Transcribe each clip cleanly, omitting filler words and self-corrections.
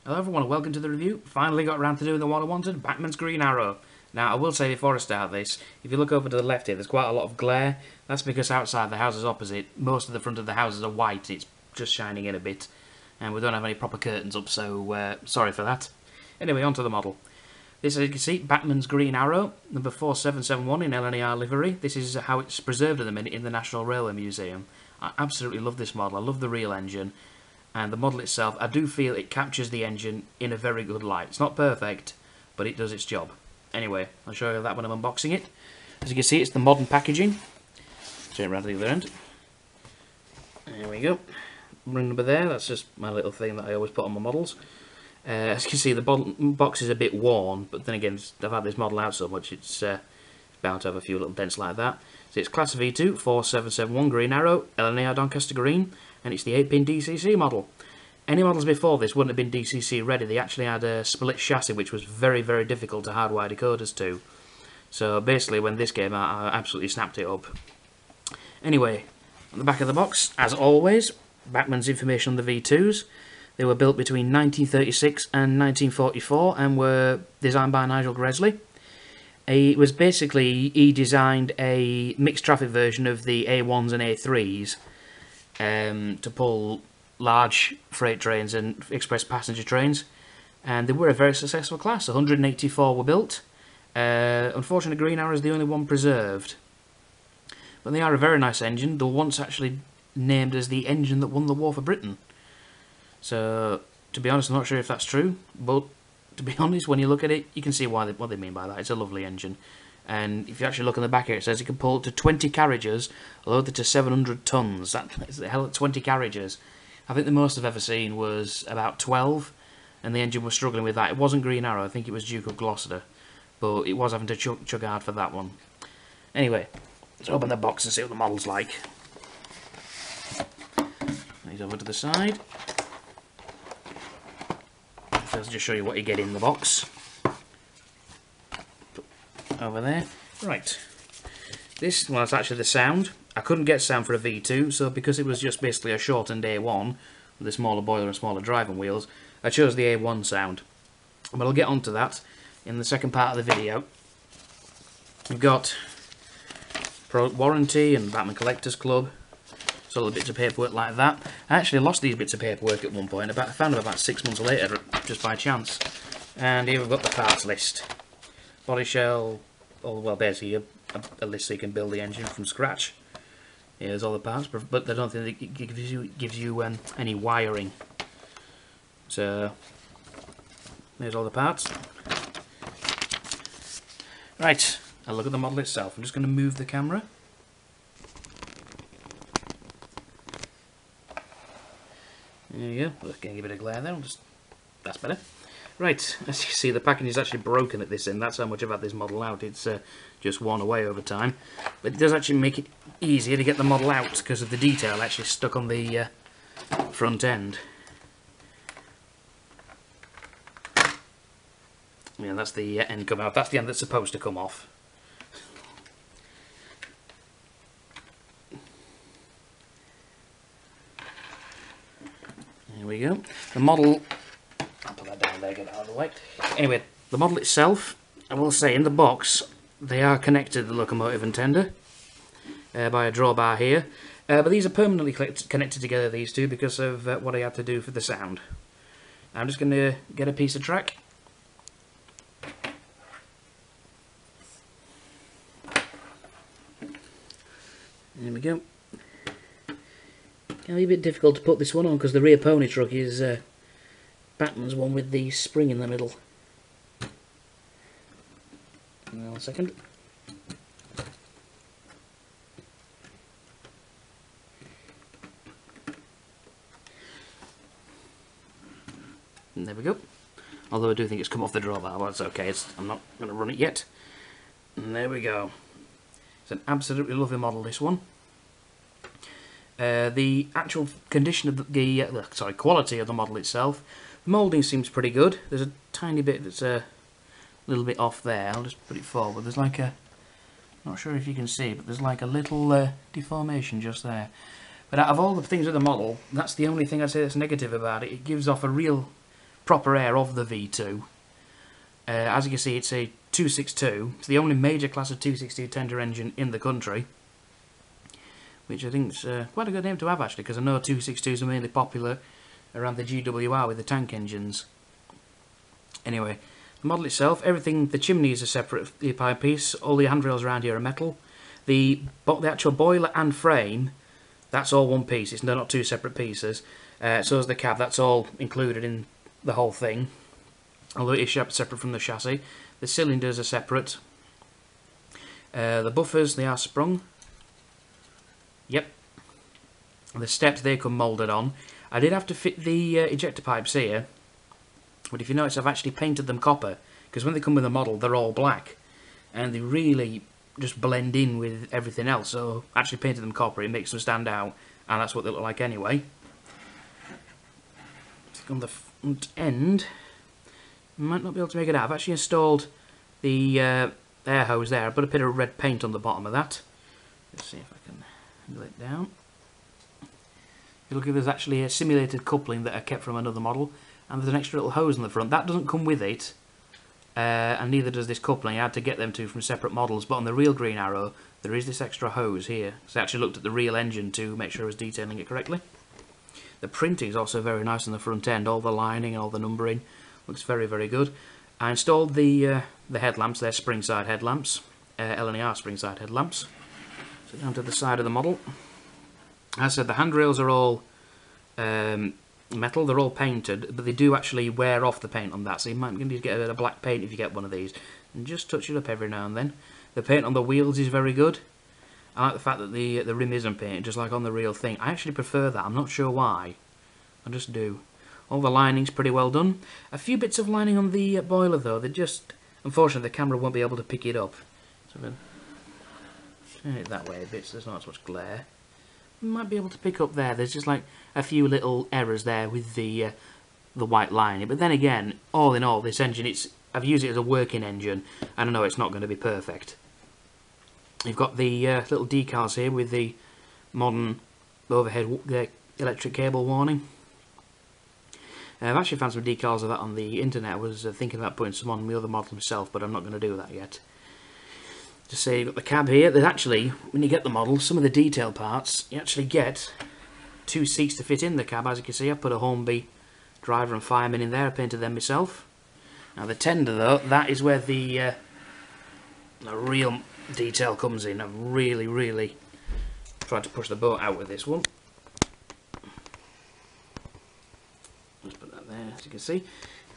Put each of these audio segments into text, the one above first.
Hello everyone and welcome to the review. Finally got around to doing the one I wanted, Bachmann's Green Arrow. Now I will say before I start this, if you look over to the left here, there's quite a lot of glare. That's because outside the houses opposite, most of the front of the houses are white, it's just shining in a bit. And we don't have any proper curtains up, so sorry for that. Anyway, on to the model. This, as you can see, Bachmann's Green Arrow, number 4771 in LNER livery. This is how it's preserved at the minute in the National Railway Museum. I absolutely love this model, I love the real engine. And the model itself, I do feel it captures the engine in a very good light. It's not perfect, but it does its job. Anyway, I'll show you that when I'm unboxing it. As you can see, it's the modern packaging. Turn it around to the other end. There we go. Ring number there, that's just my little thing that I always put on my models. As you can see, the box is a bit worn, but then again, I've had this model out so much, it's bound to have a few little dents like that. So it's Class V2, 4771 Green Arrow, LNER Doncaster Green, and it's the 8-pin DCC model. Any models before this wouldn't have been DCC ready. They actually had a split chassis, which was very, very difficult to hardwire decoders to. So basically, when this came out, I absolutely snapped it up. Anyway, on the back of the box, as always, Bachmann's information on the V2s. They were built between 1936 and 1944 and were designed by Nigel Gresley. It was basically, he designed a mixed traffic version of the A1s and A3s to pull large freight trains and express passenger trains, and they were a very successful class. 184 were built. Unfortunately, Green Arrow is the only one preserved, but they are a very nice engine. They were once actually named as the engine that won the war for Britain. So, to be honest, I'm not sure if that's true, but to be honest, when you look at it, you can see what they mean by that. It's a lovely engine. And if you actually look on the back here, it says it can pull up to 20 carriages, loaded to 700 tons. That's the hell at 20 carriages. I think the most I've ever seen was about 12, and the engine was struggling with that. It wasn't Green Arrow, I think it was Duke of Gloucester, but it was having to chug hard for that one. Anyway, let's open the box and see what the model's like. These over to the side. Let's just show you what you get in the box. Over there. Right. This, well, it's actually the sound. I couldn't get sound for a V2, so because it was just basically a shortened A1 with a smaller boiler and smaller driving wheels, I chose the A1 sound. But I'll get onto that in the second part of the video. We've got product warranty and Bachmann Collectors Club. So little bits of paperwork like that. I actually lost these bits of paperwork at one point. I found them about 6 months later, just by chance. And here we've got the parts list. Body shell, well, basically a list so you can build the engine from scratch. Here's all the parts, but I don't think it gives you any wiring. So there's all the parts. Right, I'll look at the model itself. I'm just going to move the camera. There you go. We're going to give it a glare there. That's better. Right, as you see, the package is actually broken at this end. That's how much I've had this model out. It's just worn away over time. But it does actually make it easier to get the model out because of the detail actually stuck on the front end. Yeah, that's the end come out. That's the end that's supposed to come off. There we go. The model... I'll put that down there, get it out of the way. Anyway, the model itself, I will say, in the box, they are connected to the locomotive and tender by a drawbar here. But these are permanently connected together, these two, because of what I had to do for the sound. I'm just going to get a piece of track. There we go. It'll be a bit difficult to put this one on because the rear pony truck is Bachmann's one with the spring in the middle. Hang on a second. And there we go. Although I do think it's come off the drawbar, but it's okay. I'm not going to run it yet. And there we go. It's an absolutely lovely model, this one. The actual condition of the quality of the model itself, the moulding seems pretty good. There's a tiny bit that's a little bit off there. I'll just put it forward. There's like a, not sure if you can see, but there's like a little deformation just there. But out of all the things of the model, that's the only thing I'd say that's negative about it. It gives off a real proper air of the V2. As you can see, it's a 262. It's the only major class of 262 tender engine in the country, which I think is quite a good name to have, actually, because I know 262s are mainly popular around the GWR with the tank engines. Anyway, the model itself, everything, the chimney is a separate pipe piece, all the handrails around here are metal. The actual boiler and frame, that's all one piece, it's not two separate pieces. So is the cab, that's all included in the whole thing, although it is separate from the chassis. The cylinders are separate. The buffers, they are sprung. Yep. The steps, they come moulded on. I did have to fit the ejector pipes here, but if you notice, I've actually painted them copper, because when they come with a model, they're all black, and they really just blend in with everything else. So I actually painted them copper, it makes them stand out, and that's what they look like anyway. On the front end, I might not be able to make it out. I've actually installed the air hose there. I put a bit of red paint on the bottom of that. Let's see if I can angle it down. You look, there's actually a simulated coupling that I kept from another model, and there's an extra little hose on the front. That doesn't come with it, and neither does this coupling. I had to get them two from separate models, but on the real Green Arrow, there is this extra hose here. So I actually looked at the real engine to make sure I was detailing it correctly. The printing is also very nice on the front end. All the lining and all the numbering looks very, very good. I installed the headlamps. They're spring side headlamps, L&ER spring side headlamps. So down to the side of the model. As I said, the handrails are all metal. They're all painted, but they do actually wear off the paint on that. So you might need to get a bit of black paint if you get one of these, and just touch it up every now and then. The paint on the wheels is very good. I like the fact that the rim isn't painted, just like on the real thing. I actually prefer that. I'm not sure why. I just do. All the lining's pretty well done. A few bits of lining on the boiler though. They just, unfortunately, the camera won't be able to pick it up. So I'm turn it that way a bit so there's not as much glare. Might be able to pick up there. There's just like a few little errors there with the white lining. But then again, all in all, this engine, I've used it as a working engine, and I know it's not going to be perfect. You've got the little decals here with the modern overhead electric cable warning. I've actually found some decals of that on the internet. I was thinking about putting some on the other model myself, but I'm not going to do that yet. Just say you've got the cab here. There's actually, when you get the model, some of the detail parts, you actually get two seats to fit in the cab. As you can see, I put a Hornby driver and fireman in there. I painted them myself. Now the tender though, that is where the real detail comes in. I've really tried to push the boat out with this one. Let's put that there, as you can see.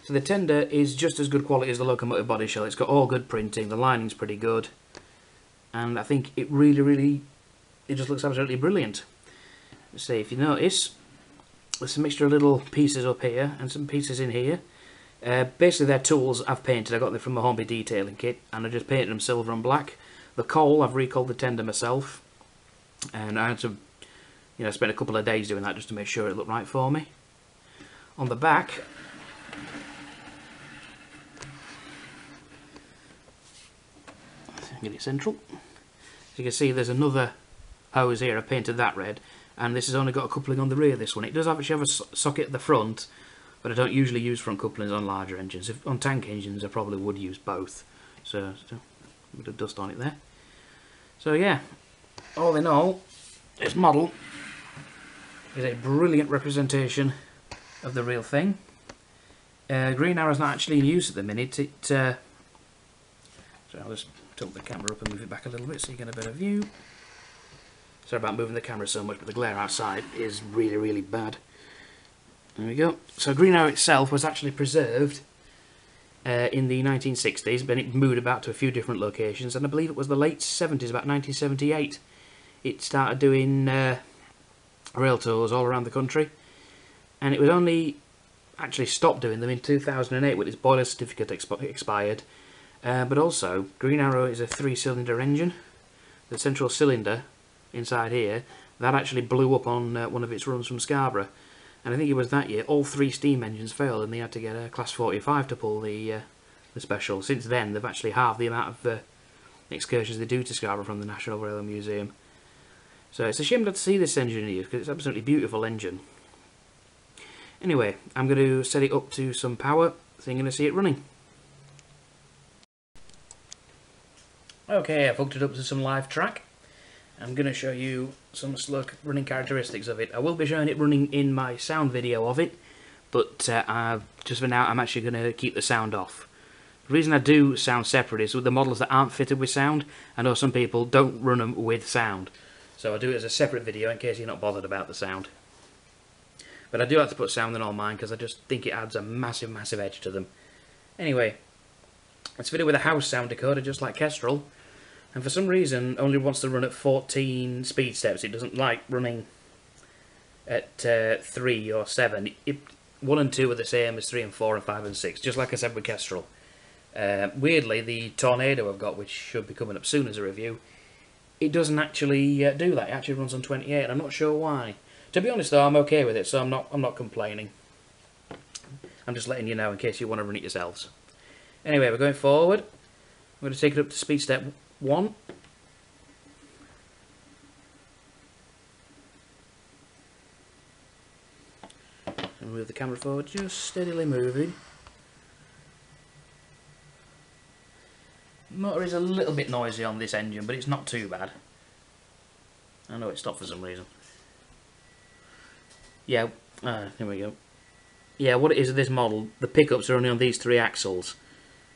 So the tender is just as good quality as the locomotive body shell. It's got all good printing, the lining's pretty good, and I think it really, it just looks absolutely brilliant. Let's see, if you notice, there's a mixture of little pieces up here and some pieces in here. Basically they're tools I've painted. I got them from a Hornby detailing kit, and I just painted them silver and black. The coal, I've recoaled the tender myself, and I had to, spend a couple of days doing that just to make sure it looked right for me. On the back, get it central. As you can see, there's another hose here. I painted that red, and this has only got a coupling on the rear. This one, it does actually have a socket at the front, but I don't usually use front couplings on larger engines. On tank engines, I probably would use both. So a bit of dust on it there. So yeah, all in all, this model is a brilliant representation of the real thing. Green Arrow's not actually in use at the minute. So I'll just tilt the camera up and move it back a little bit so you get a better view. Sorry about moving the camera so much, but the glare outside is really bad. There we go. So Green Arrow itself was actually preserved in the 1960s, but it moved about to a few different locations, and I believe it was the late 70s, about 1978, it started doing rail tours all around the country, and it was only actually stopped doing them in 2008 when its boiler certificate expired. But also, Green Arrow is a 3-cylinder engine. The central cylinder inside here, that actually blew up on one of its runs from Scarborough. And I think it was that year, all 3 steam engines failed and they had to get a Class 45 to pull the special. Since then, they've actually halved the amount of excursions they do to Scarborough from the National Railway Museum. So it's a shame not to see this engine in use, because it's an absolutely beautiful engine. Anyway, I'm going to set it up to some power, so you're going to see it running. Okay, I've hooked it up to some live track. I'm going to show you some slow running characteristics of it. I will be showing it running in my sound video of it, but just for now I'm actually going to keep the sound off. The reason I do sound separate is with the models that aren't fitted with sound. I know some people don't run them with sound, so I do it as a separate video in case you're not bothered about the sound. But I do like to put sound in all mine because I just think it adds a massive, massive edge to them. Anyway, it's fitted with a house sound decoder just like Kestrel, and for some reason only wants to run at 14 speed steps. It doesn't like running at 3 or 7. 1 and 2 are the same as 3 and 4 and 5 and 6, just like I said with Kestrel. Weirdly, the Tornado I've got, which should be coming up soon as a review, it doesn't actually do that. It actually runs on 28, and I'm not sure why. To be honest though, I'm okay with it, so I'm not complaining. I'm just letting you know in case you want to run it yourselves. Anyway, we're going forward. I'm going to take it up to speed step 1. And move the camera forward, just steadily moving. Motor is a little bit noisy on this engine, but it's not too bad. I know it stopped for some reason. Yeah, here we go. Yeah, what it is with this model, the pickups are only on these 3 axles.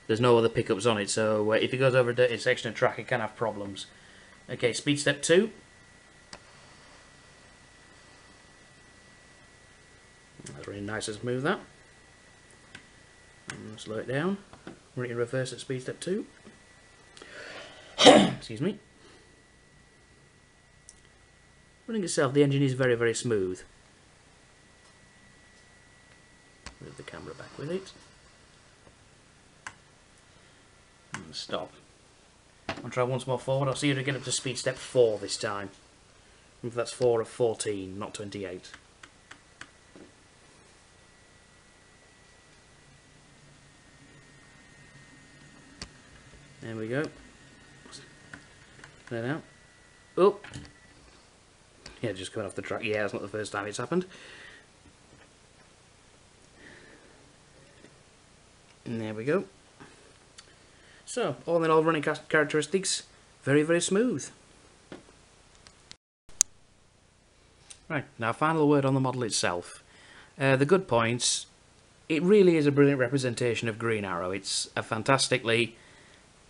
There's no other pickups on it, so if it goes over a dirty section of track, it can have problems. Okay, speed step 2. That's really nice and smooth, that. And slow it down. Run it in reverse at speed step 2. Excuse me. Running itself, the engine is very, very smooth. Move the camera back with it. And stop. I'll try once more forward. I'll see you to get up to speed step 4 this time. If that's 4 of 14, not 28. There we go. There now. Oh! Yeah, just coming off the track. Yeah, it's not the first time it's happened. And there we go. So, all in all, running characteristics, very, very smooth. Right, now final word on the model itself. The good points, it really is a brilliant representation of Green Arrow. It's fantastically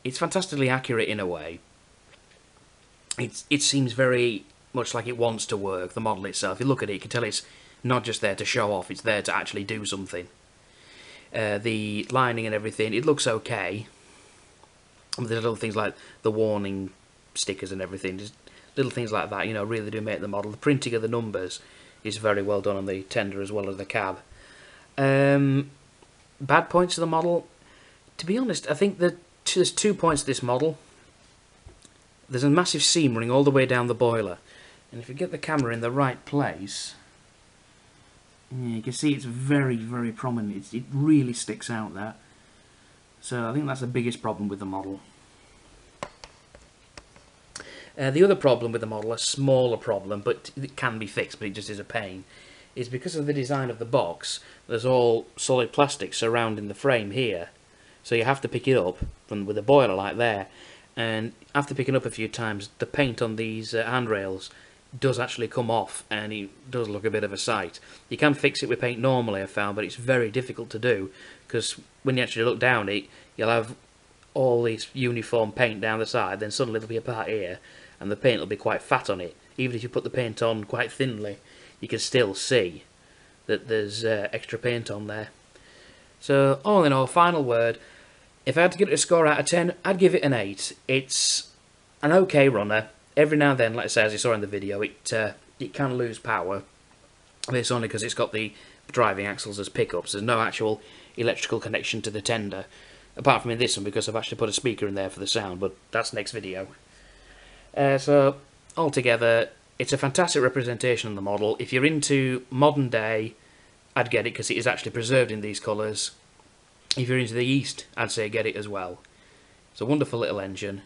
accurate in a way. It seems very much like it wants to work, the model itself. You look at it, you can tell it's not just there to show off, it's there to actually do something. The lining and everything, it looks okay. There's little things like the warning stickers and everything, just little things like that, you know, really do make the model. The printing of the numbers is very well done on the tender as well as the cab. Bad points of the model, to be honest, I think that there's 2 points to this model. There's a massive seam running all the way down the boiler, and if you get the camera in the right place, yeah, you can see it's very, very prominent. It really sticks out there. So I think that's the biggest problem with the model. The other problem with the model, a smaller problem, but it can be fixed, but it just is a pain, is because of the design of the box, there's all solid plastic surrounding the frame here. So you have to pick it up with a boiler like there, and after picking up a few times, the paint on these handrails does actually come off, and it does look a bit of a sight. You can fix it with paint normally, I found, but it's very difficult to do, because when you actually look down it, you'll have all this uniform paint down the side, then suddenly there'll be a part here, and the paint will be quite fat on it. Even if you put the paint on quite thinly, you can still see that there's extra paint on there. So, all in all, final word, if I had to give it a score out of 10, I'd give it an 8. It's an okay runner. Every now and then, like I say, as you saw in the video, it can lose power. But it's only because it's got the driving axles as pickups. There's no actual electrical connection to the tender, apart from in this one, because I've actually put a speaker in there for the sound, but that's next video. So, altogether, it's a fantastic representation of the model. If you're into modern day, I'd get it, because it is actually preserved in these colours. If you're into the East, I'd say get it as well. It's a wonderful little engine,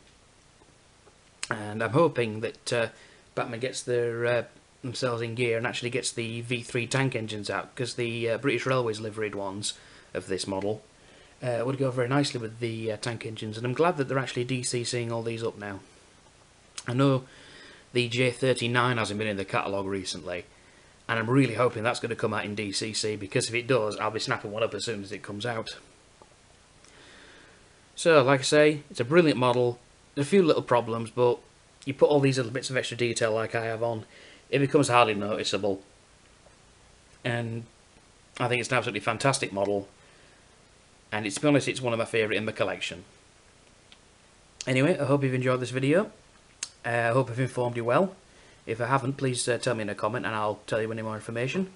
and I'm hoping that Bachmann gets their themselves in gear and actually gets the V3 tank engines out, because the British Railways liveried ones of this model would go very nicely with the tank engines, and I'm glad that they're actually DCCing all these up now. I know the J39 hasn't been in the catalogue recently, and I'm really hoping that's going to come out in DCC, because if it does, I'll be snapping one up as soon as it comes out. So, like I say, it's a brilliant model. There's a few little problems, but you put all these little bits of extra detail like I have on, it becomes hardly noticeable. And I think it's an absolutely fantastic model, and to be honest, it's one of my favourite in the collection. Anyway, I hope you've enjoyed this video. I hope I've informed you well. If I haven't, please tell me in a comment and I'll tell you any more information.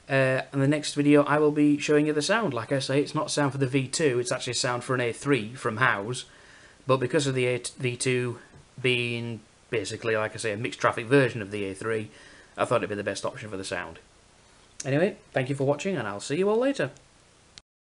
In the next video I will be showing you the sound. Like I say, it's not sound for the V2, it's actually sound for an A3 from Howes. But because of the V2 being basically, like I say, a mixed traffic version of the A3, I thought it'd be the best option for the sound. Anyway, thank you for watching and I'll see you all later.